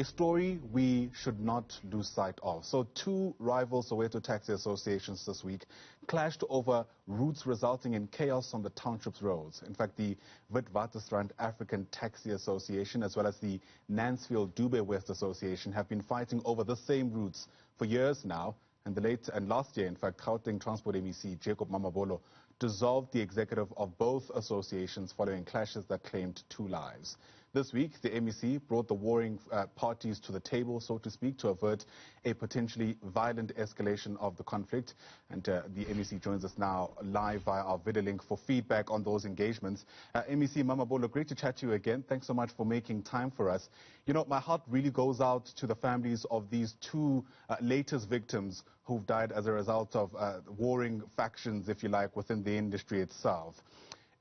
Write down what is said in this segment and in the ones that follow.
A story we should not lose sight of. So two rival Soweto taxi associations this week clashed over routes resulting in chaos on the township's roads. In fact, the Witwatersrand African Taxi Association as well as the Nancefield Dube West Association have been fighting over the same routes for years now. And last year, in fact, Gauteng Transport MEC Mamabolo dissolved the executive of both associations following clashes that claimed 2 lives. This week, the MEC brought the warring parties to the table, so to speak, to avert a potentially violent escalation of the conflict. And the MEC joins us now live via our video link for feedback on those engagements. MEC Mamabolo, great to chat to you again. Thanks so much for making time for us. You know, my heart really goes out to the families of these two latest victims who've died as a result of warring factions, if you like, within the industry itself.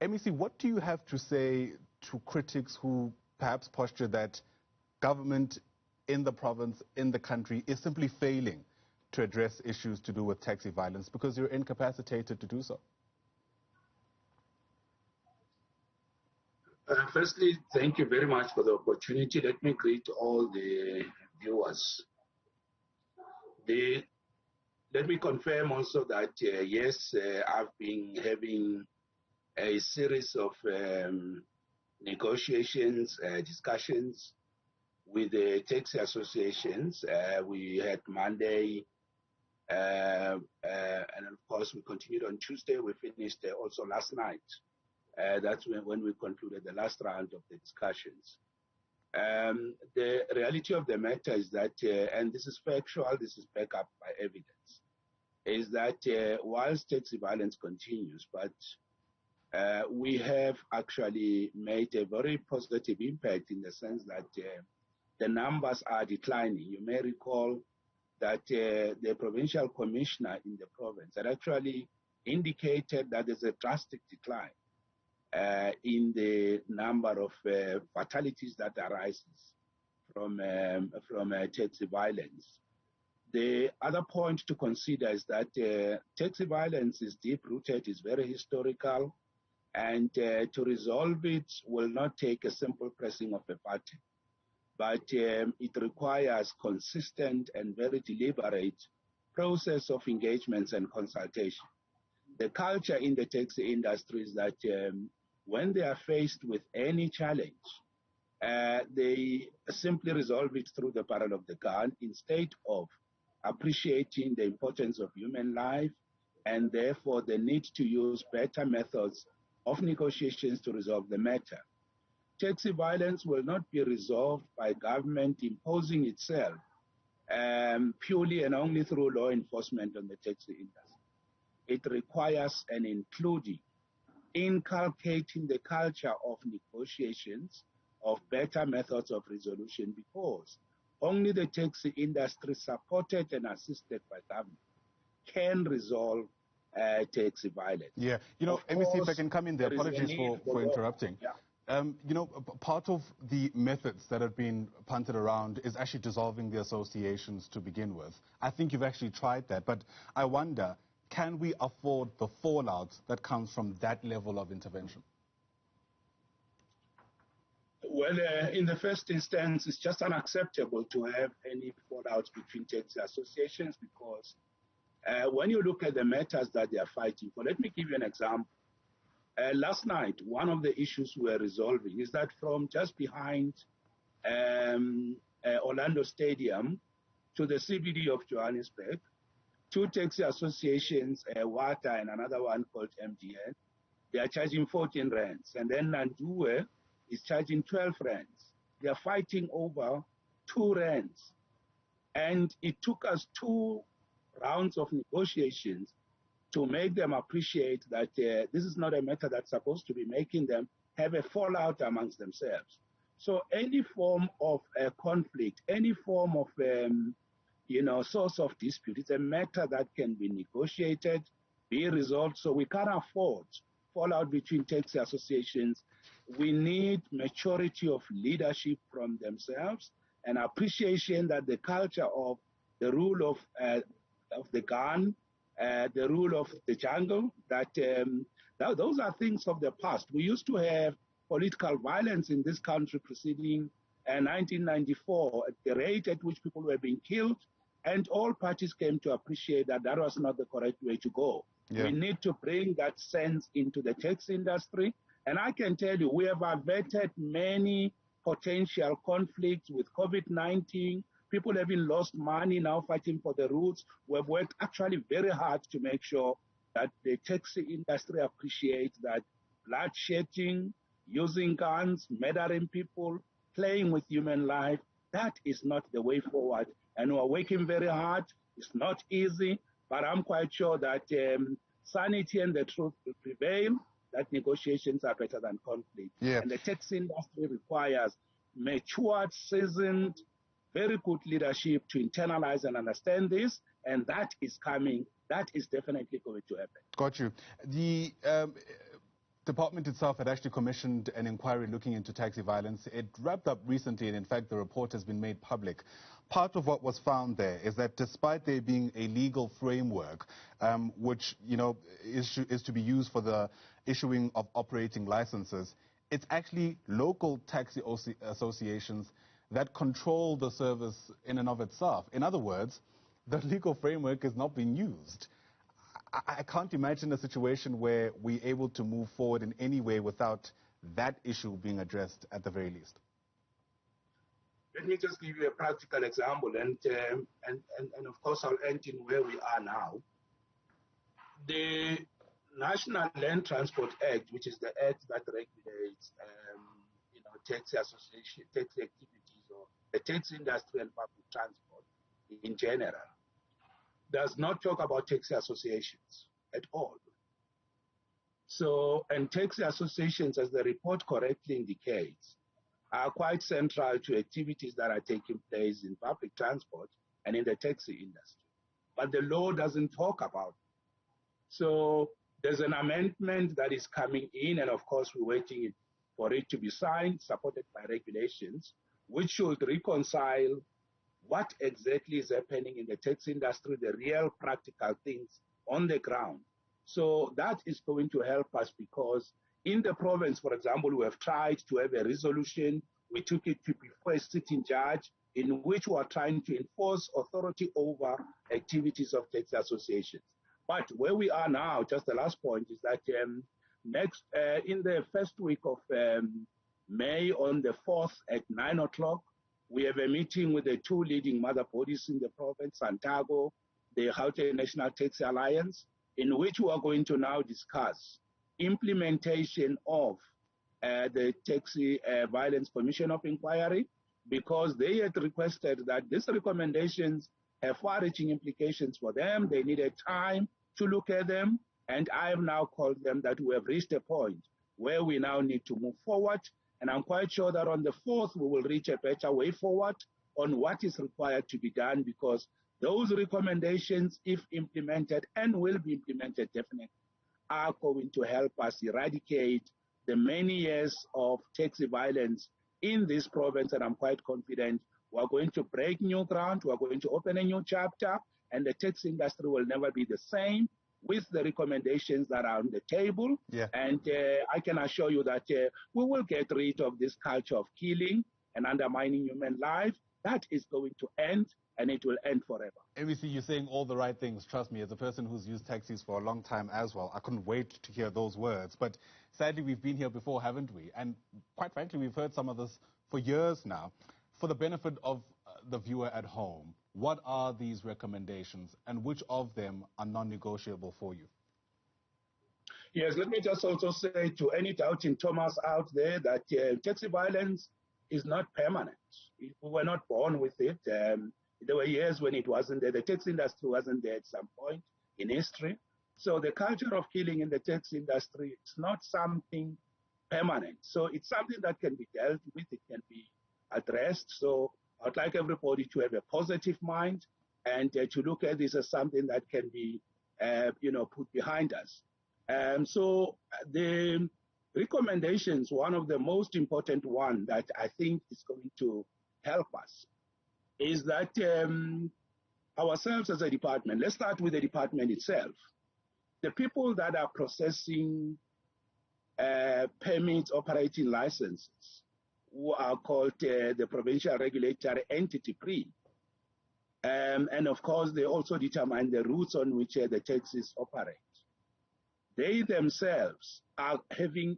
MEC, what do you have to say to critics who perhaps posture that government in the province, in the country, is simply failing to address issues to do with taxi violence because you're incapacitated to do so? Firstly, thank you very much for the opportunity. Let me greet all the viewers. Let me confirm also that, yes, I've been having a series of negotiations, discussions with the taxi associations. We had Monday, and of course we continued on Tuesday. We finished also last night. That's when we concluded the last round of the discussions. The reality of the matter is that, and this is factual, this is backed up by evidence, is that whilst taxi violence continues, but we have actually made a very positive impact in the sense that the numbers are declining. You may recall that the provincial commissioner in the province had actually indicated that there's a drastic decline in the number of fatalities that arises from taxi violence. The other point to consider is that taxi violence is deep-rooted, is very historical, and to resolve it will not take a simple pressing of a button, but it requires consistent and very deliberate process of engagements and consultation. The culture in the taxi industry is that when they are faced with any challenge, they simply resolve it through the barrel of the gun instead of appreciating the importance of human life and therefore the need to use better methods of negotiations to resolve the matter. Taxi violence will not be resolved by government imposing itself purely and only through law enforcement on the taxi industry. It requires an including, inculcating the culture of negotiations, of better methods of resolution, because only the taxi industry, supported and assisted by government, can resolve taxi violence. Yeah, you know, MEC, if I can come in there, apologies for interrupting. Yeah. You know, part of the methods that have been punted around is actually dissolving the associations to begin with. I think you've actually tried that, but I wonder, can we afford the fallout that comes from that level of intervention? Well, in the first instance, it's just unacceptable to have any fallout between taxi associations because when you look at the matters that they are fighting for, let me give you an example. Last night, one of the issues we were resolving is that from just behind Orlando Stadium to the CBD of Johannesburg, two taxi associations, WATA and another one called MDN, they are charging 14 rands. And then Nandue is charging 12 rands. They are fighting over 2 rands. And it took us 2 rounds of negotiations to make them appreciate that this is not a matter that's supposed to be making them have a fallout amongst themselves. So any form of conflict, any form of source of dispute, it's a matter that can be negotiated, be resolved. So we can't afford fallout between taxi associations. We need maturity of leadership from themselves and appreciation that the culture of the rule of the gun, the rule of the jungle, that those are things of the past. We used to have political violence in this country preceding 1994, at the rate at which people were being killed, and all parties came to appreciate that that was not the correct way to go. Yeah. We need to bring that sense into the taxi industry. And I can tell you, we have averted many potential conflicts with COVID-19. People having lost money now fighting for the routes. We've worked actually very hard to make sure that the taxi industry appreciates that bloodshedding, using guns, murdering people, playing with human life, that is not the way forward. And we're working very hard. It's not easy, but I'm quite sure that sanity and the truth will prevail, that negotiations are better than conflict. Yeah. And the taxi industry requires matured, seasoned, very good leadership to internalize and understand this, and that is coming. That is definitely going to happen. Got you. The department itself had actually commissioned an inquiry looking into taxi violence. It wrapped up recently, and in fact the report has been made public. Part of what was found there is that despite there being a legal framework which is to be used for the issuing of operating licenses, it's actually local taxi associations that control the service in and of itself. In other words, the legal framework is not being used. I can't imagine a situation where we're able to move forward in any way without that issue being addressed at the very least. Let me just give you a practical example, and of course I'll end in where we are now. The National Land Transport Act, which is the act that regulates taxi association, taxi activities, or the taxi industry and public transport in general, does not talk about taxi associations at all. So, and taxi associations, as the report correctly indicates, are quite central to activities that are taking place in public transport and in the taxi industry. But the law doesn't talk about it. So there's an amendment that is coming in, and of course we're waiting for it to be signed, supported by regulations, which should reconcile what exactly is happening in the taxi industry, the real practical things on the ground. So that is going to help us, because in the province, for example, we have tried to have a resolution. We took it to before a sitting judge, in which we are trying to enforce authority over activities of taxi associations. But where we are now, just the last point, is that in the first week of May, on the 4th at 9 o'clock, we have a meeting with the two leading mother bodies in the province, Santago, the Gauteng National Taxi Alliance, in which we are going to now discuss implementation of the Taxi Violence Commission of Inquiry, because they had requested that these recommendations have far-reaching implications for them. They needed time to look at them, and I have now called them that we have reached a point where we now need to move forward, and I'm quite sure that on the 4th we will reach a better way forward on what is required to be done, because those recommendations, if implemented, and will be implemented definitely, are going to help us eradicate the many years of taxi violence in this province, and I'm quite confident we're going to break new ground, we're going to open a new chapter, and the taxi industry will never be the same with the recommendations that are on the table. Yeah. And I can assure you that we will get rid of this culture of killing and undermining human life. That is going to end, and it will end forever. MEC, you're saying all the right things. Trust me, as a person who's used taxis for a long time as well, I couldn't wait to hear those words. But sadly, we've been here before, haven't we? And quite frankly, we've heard some of this for years now. For the benefit of the viewer at home, what are these recommendations, and which of them are non-negotiable for you? Yes, let me just also say to any doubting Thomas out there that taxi violence is not permanent. We were not born with it. There were years when it wasn't there. The taxi industry wasn't there at some point in history. So the culture of killing in the taxi industry is not something permanent. So it's something that can be dealt with. It can be addressed. So I'd like everybody to have a positive mind and to look at this as something that can be, put behind us. So the recommendations, one of the most important one that I think is going to help us is that ourselves as a department, let's start with the department itself. The people that are processing permits, operating licenses, who are called the Provincial Regulatory Entity PRI. And of course, they also determine the routes on which the taxis operate. They themselves are having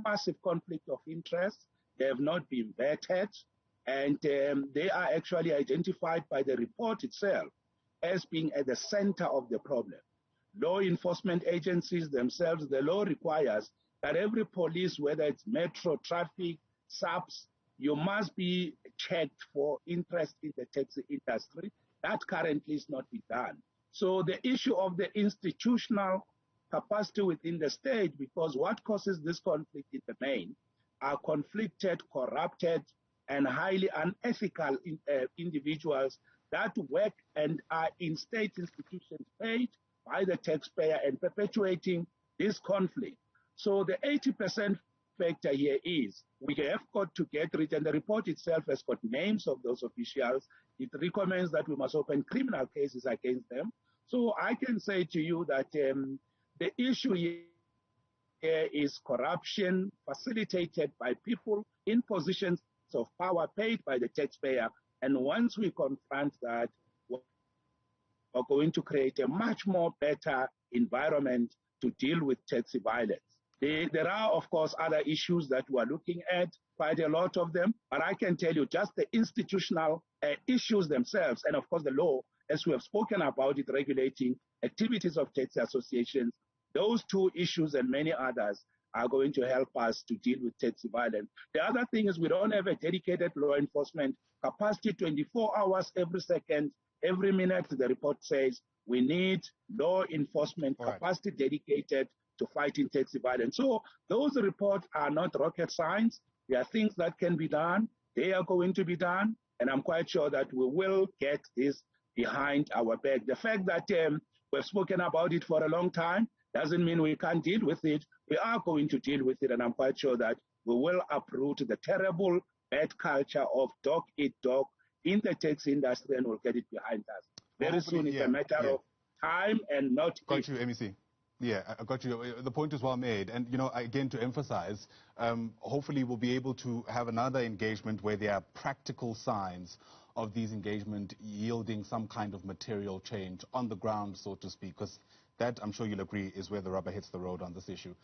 massive conflict of interest. They have not been vetted, and they are actually identified by the report itself as being at the center of the problem. Law enforcement agencies themselves, the law requires that every police, whether it's metro, traffic, SAPs, you must be checked for interest in the taxi industry. That currently is not being done. So the issue of the institutional capacity within the state, because what causes this conflict in the main are conflicted, corrupted, and highly unethical individuals that work and are in state institutions paid by the taxpayer and perpetuating this conflict. So the 80% factor here is we have got to get rid, and the report itself has got names of those officials. It recommends that we must open criminal cases against them. So I can say to you that the issue here is corruption facilitated by people in positions of power paid by the taxpayer. And once we confront that, we're going to create a much more better environment to deal with taxi violence. There are, of course, other issues that we're looking at, quite a lot of them, but I can tell you just the institutional issues themselves, and of course the law, as we have spoken about it, regulating activities of taxi associations, those two issues and many others are going to help us to deal with taxi violence. The other thing is we don't have a dedicated law enforcement capacity 24 hours every second, every minute. The report says we need law enforcement capacity dedicated to fighting taxi violence. So those reports are not rocket science. They are things that can be done. They are going to be done. And I'm quite sure that we will get this behind our back. The fact that we've spoken about it for a long time doesn't mean we can't deal with it. We are going to deal with it, and I'm quite sure that we will uproot the terrible bad culture of dog eat dog in the taxi industry, and we'll get it behind us. Very soon, it's a matter of time and not if. Got you, MEC. Yeah, I got you. The point is well made. And, you know, again, to emphasize, hopefully we'll be able to have another engagement where there are practical signs of these engagement yielding some kind of material change on the ground, so to speak, because that, I'm sure you'll agree, is where the rubber hits the road on this issue.